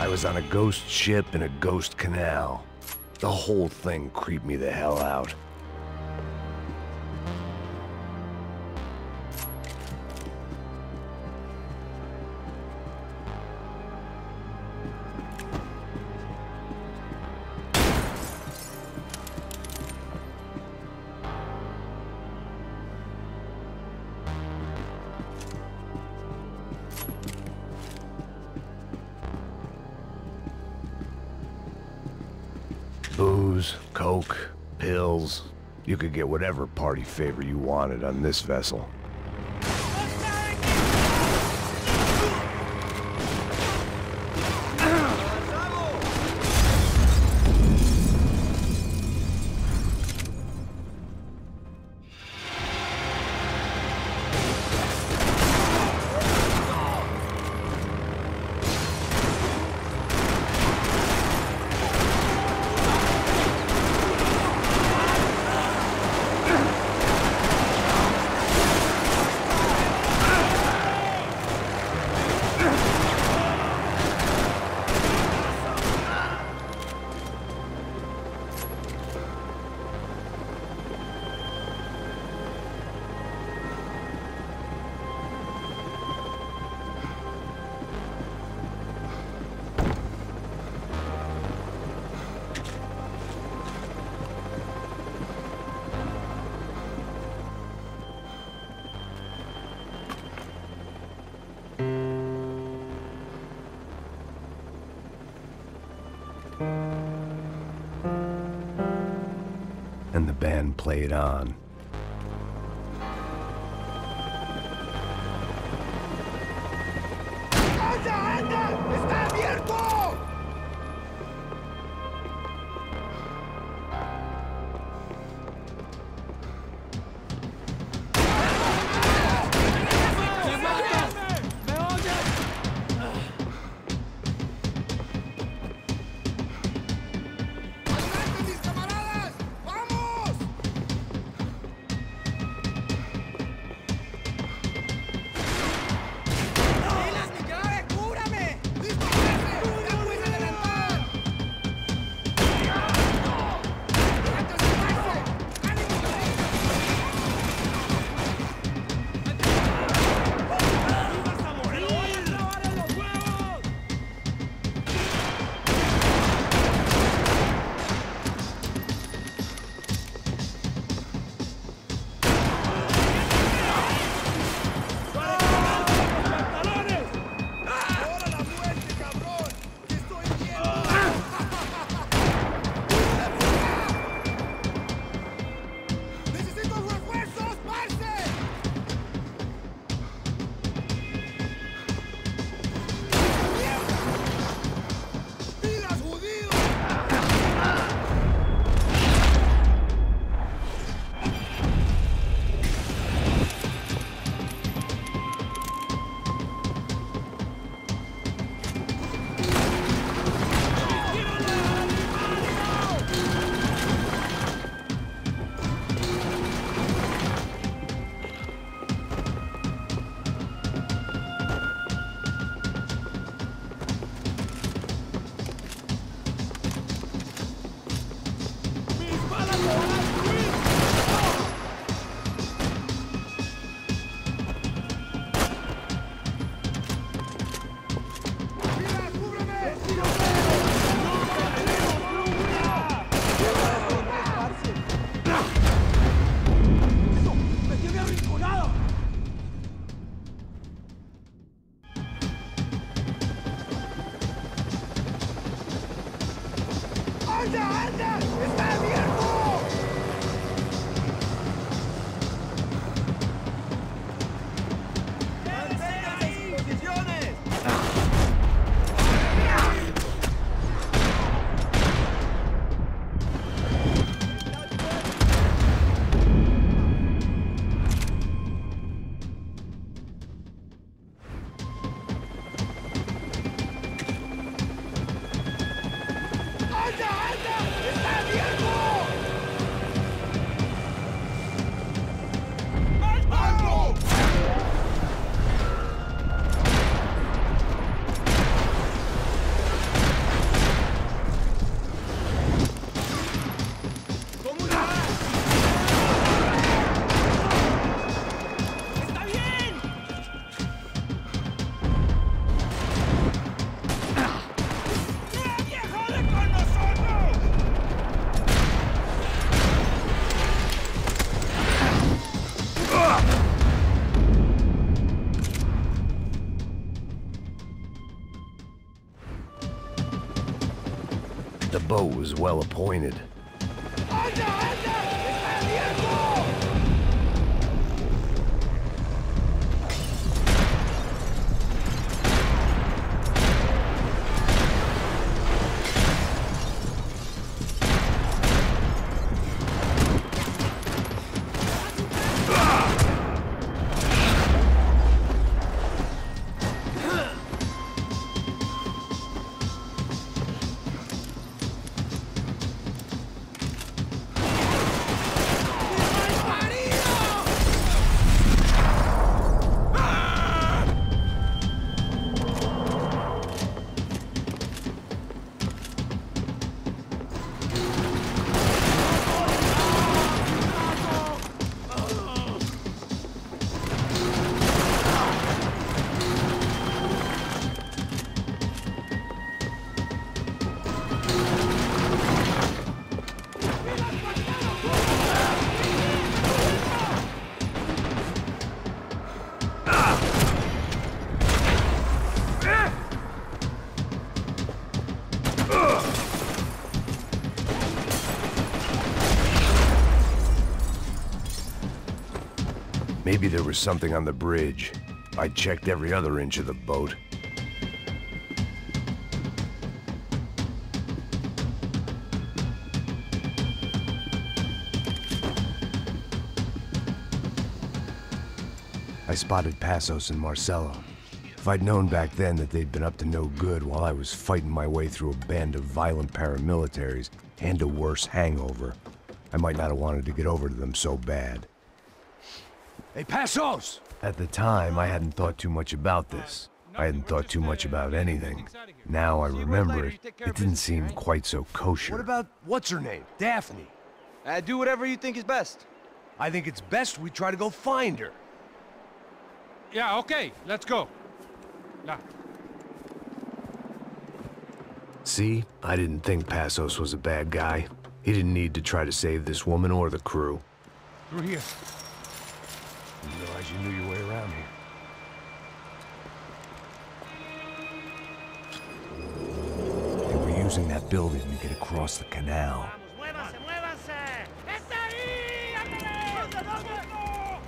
I was on a ghost ship in a ghost canal. The whole thing creeped me the hell out. Booze, coke, pills. You could get whatever party favor you wanted on this vessel. And the band played on. ¡Anda, anda! ¡Está abierto! The boat was well appointed. Maybe there was something on the bridge. I checked every other inch of the boat. I spotted Passos and Marcelo. If I'd known back then that they'd been up to no good while I was fighting my way through a band of violent paramilitaries and a worse hangover, I might not have wanted to get over to them so bad. Hey, Passos! At the time, I hadn't thought too much about this. I hadn't thought too much about anything. Now I remember it, it didn't seem quite so kosher. What about, what's her name? Daphne? Do whatever you think is best. I think it's best we try to go find her. Yeah, okay, let's go. Nah. See? I didn't think Passos was a bad guy. He didn't need to try to save this woman or the crew. Through here. Didn't realize you knew your way around here. They were using that building to get across the canal. ¡Muévanse, muévanse! ¡Está ahí! ¡Ándale!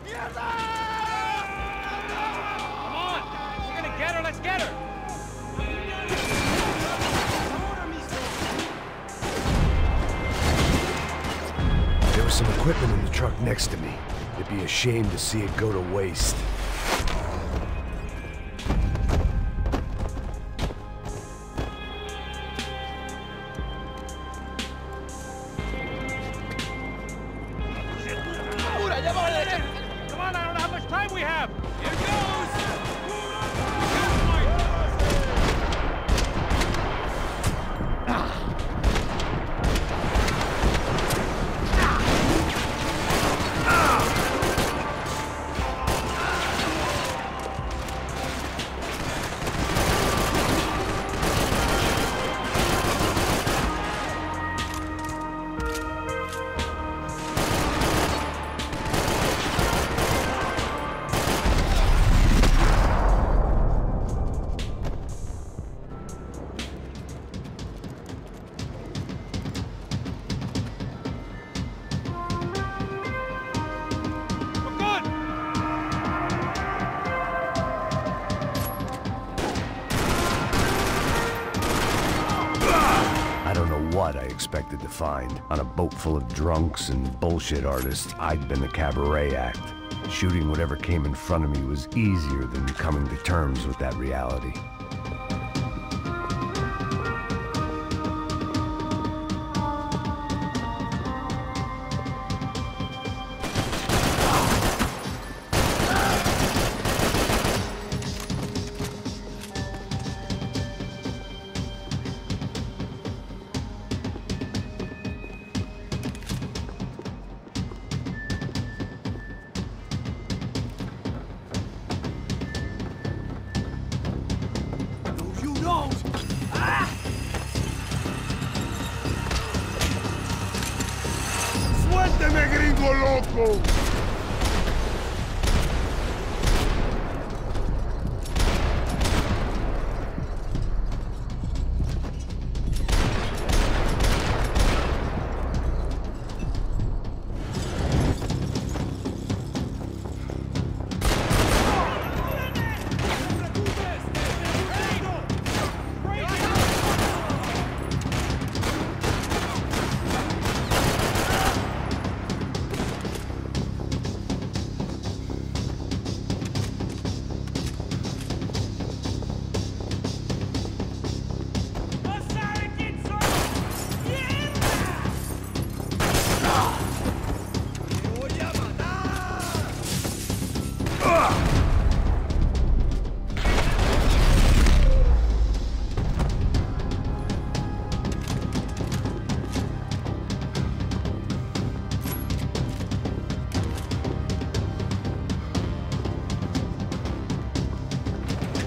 ¡Mierda! Come on! We're gonna get her, let's get her! There was some equipment in the truck next to me. It'd be a shame to see it go to waste. Come on, I don't know how much time we have! Here goes! what I expected to find. On a boat full of drunks and bullshit artists, I'd been the cabaret act. Shooting whatever came in front of me was easier than coming to terms with that reality. ¡Suélteme, gringo loco!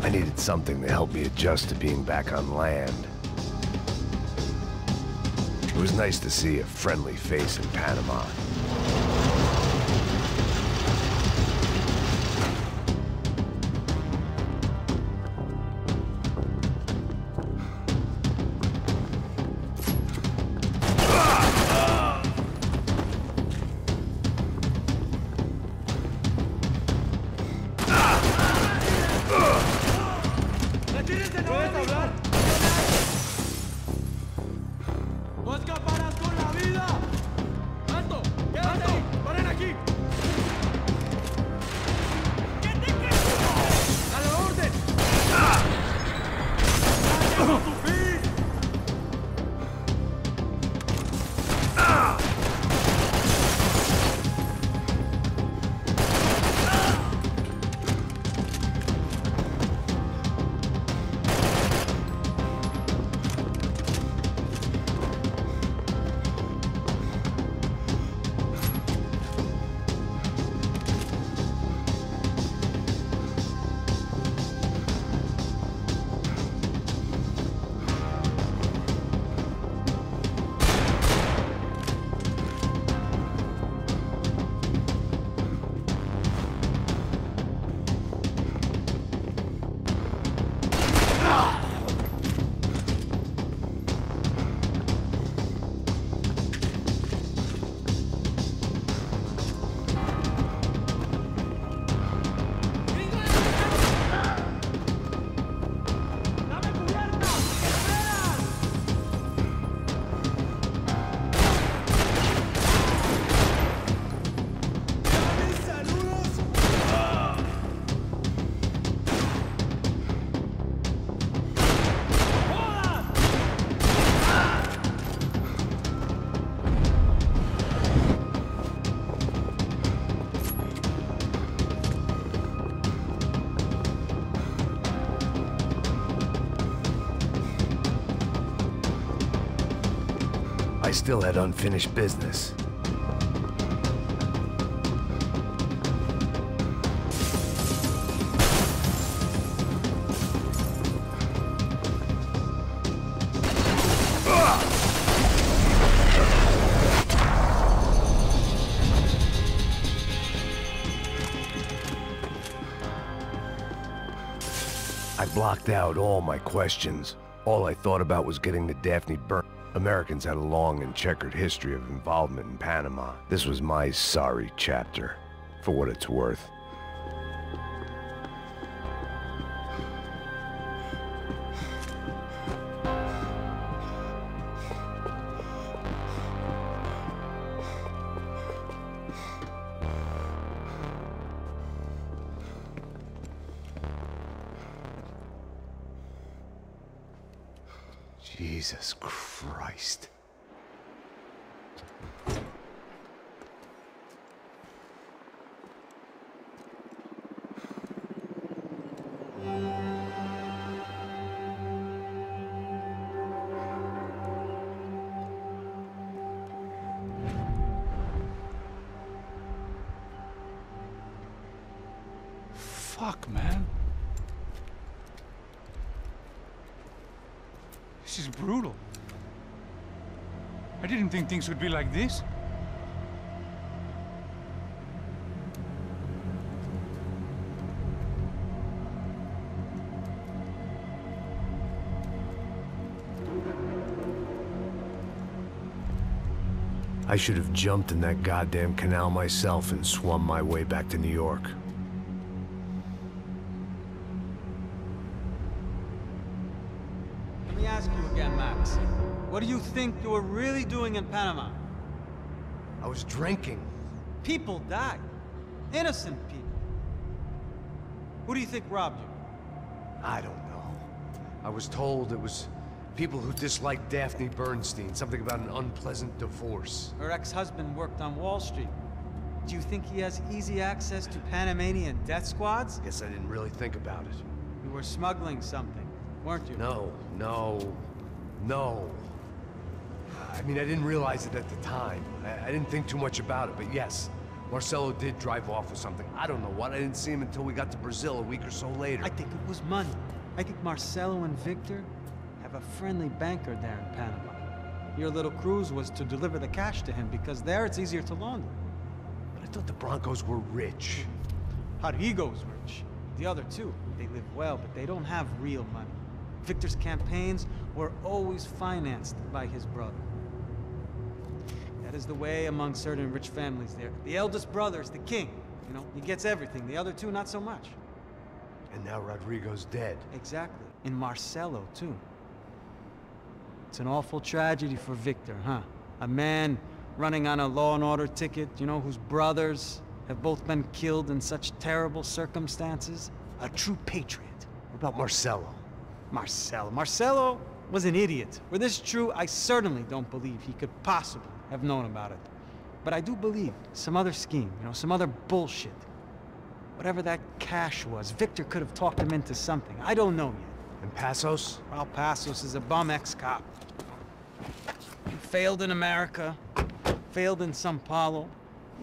I needed something to help me adjust to being back on land. It was nice to see a friendly face in Panama. ¡No escaparás con la vida! ¡Alto! ¡Quédate ahí! ¡Paren aquí! ¡A la orden! ¡Gracias a tu fin! I still had unfinished business. I blocked out all my questions. All I thought about was getting the Daphne burnt. Americans had a long and checkered history of involvement in Panama. This was my sorry chapter, for what it's worth. Jesus Christ. Fuck, man. This is brutal. I didn't think things would be like this. I should have jumped in that goddamn canal myself and swum my way back to New York. Let me ask you again, Max. What do you think you were really doing in Panama? I was drinking. People died. Innocent people. Who do you think robbed you? I don't know. I was told it was people who disliked Daphne Bernstein, something about an unpleasant divorce. Her ex-husband worked on Wall Street. Do you think he has easy access to Panamanian death squads? Guess I didn't really think about it. You were smuggling something, weren't you? No. I mean, I didn't realize it at the time. I didn't think too much about it, but yes, Marcelo did drive off with something. I don't know what. I didn't see him until we got to Brazil a week or so later. I think it was money. I think Marcelo and Victor have a friendly banker there in Panama. Your little cruise was to deliver the cash to him because there it's easier to launder. But I thought the Broncos were rich. Rodrigo's rich. The other two, they live well, but they don't have real money. Victor's campaigns were always financed by his brother. That is the way among certain rich families there. The eldest brother is the king. You know, he gets everything. The other two, not so much. And now Rodrigo's dead. Exactly. And Marcelo, too. It's an awful tragedy for Victor, huh? A man running on a law and order ticket, you know, whose brothers have both been killed in such terrible circumstances. A true patriot. What about Marcelo? Marcelo was an idiot. Were this true, I certainly don't believe he could possibly have known about it. But I do believe some other scheme, you know, some other bullshit. Whatever that cash was, Victor could have talked him into something. I don't know yet. And Passos? Raul Passos is a bum ex-cop. He failed in America, failed in Sao Paulo.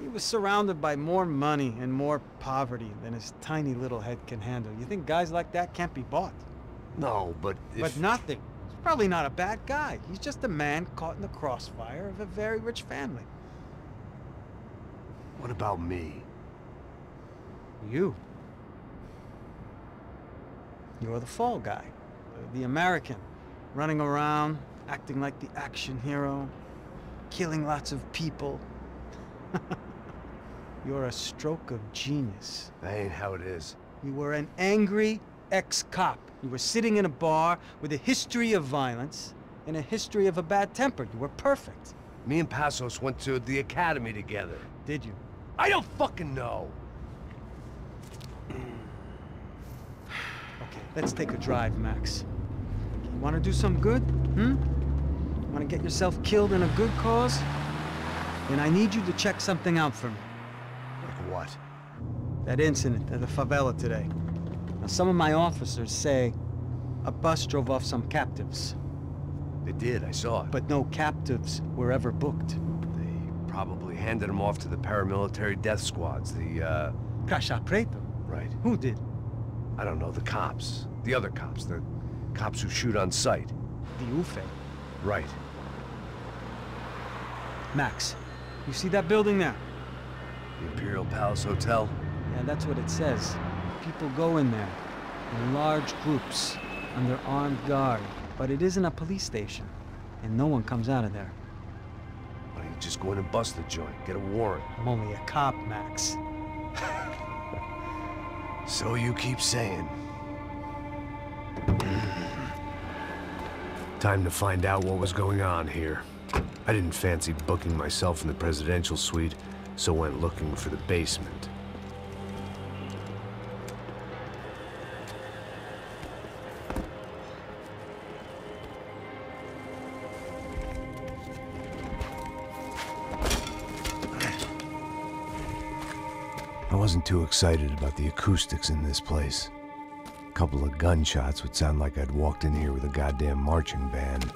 He was surrounded by more money and more poverty than his tiny little head can handle. You think guys like that can't be bought? No, but if... But nothing. He's probably not a bad guy. He's just a man caught in the crossfire of a very rich family. What about me? You. You're the fall guy. The American. Running around, acting like the action hero. Killing lots of people. You're a stroke of genius. That ain't how it is. You were an angry ex-cop. You were sitting in a bar with a history of violence and a history of a bad temper. You were perfect. Me and Passos went to the academy together. Did you? I don't fucking know! Okay, let's take a drive, Max. You want to do some good? Want to get yourself killed in a good cause? Then I need you to check something out for me. Like what? That incident at the favela today. Now, some of my officers say a bus drove off some captives. They did, I saw it. But no captives were ever booked. They probably handed them off to the paramilitary death squads, the, Caixa Preto? Right. Who did? I don't know, the cops. The other cops, the cops who shoot on sight. The UFE. Right. Max, you see that building there? The Imperial Palace Hotel? Yeah, that's what it says. People go in there, in large groups, under armed guard. But it isn't a police station, and no one comes out of there. Why don't you just go in and bust the joint, get a warrant? I'm only a cop, Max. So you keep saying. Time to find out what was going on here. I didn't fancy booking myself in the presidential suite, so went looking for the basement. wasn't too excited about the acoustics in this place. A couple of gunshots would sound like I'd walked in here with a goddamn marching band.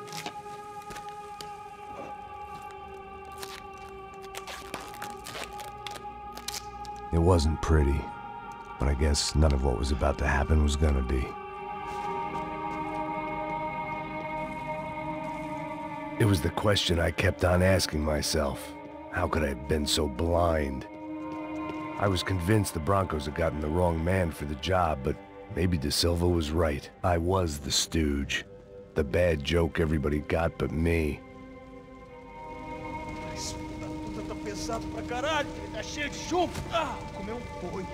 It wasn't pretty, but I guess none of what was about to happen was gonna be. It was the question I kept on asking myself. How could I have been so blind? I was convinced the Broncos had gotten the wrong man for the job, but maybe De Silva was right. I was the stooge. The bad joke everybody got but me. Tudo tá pesado pra caralho, tá cheio de chumbo. Ah, vou comer boi.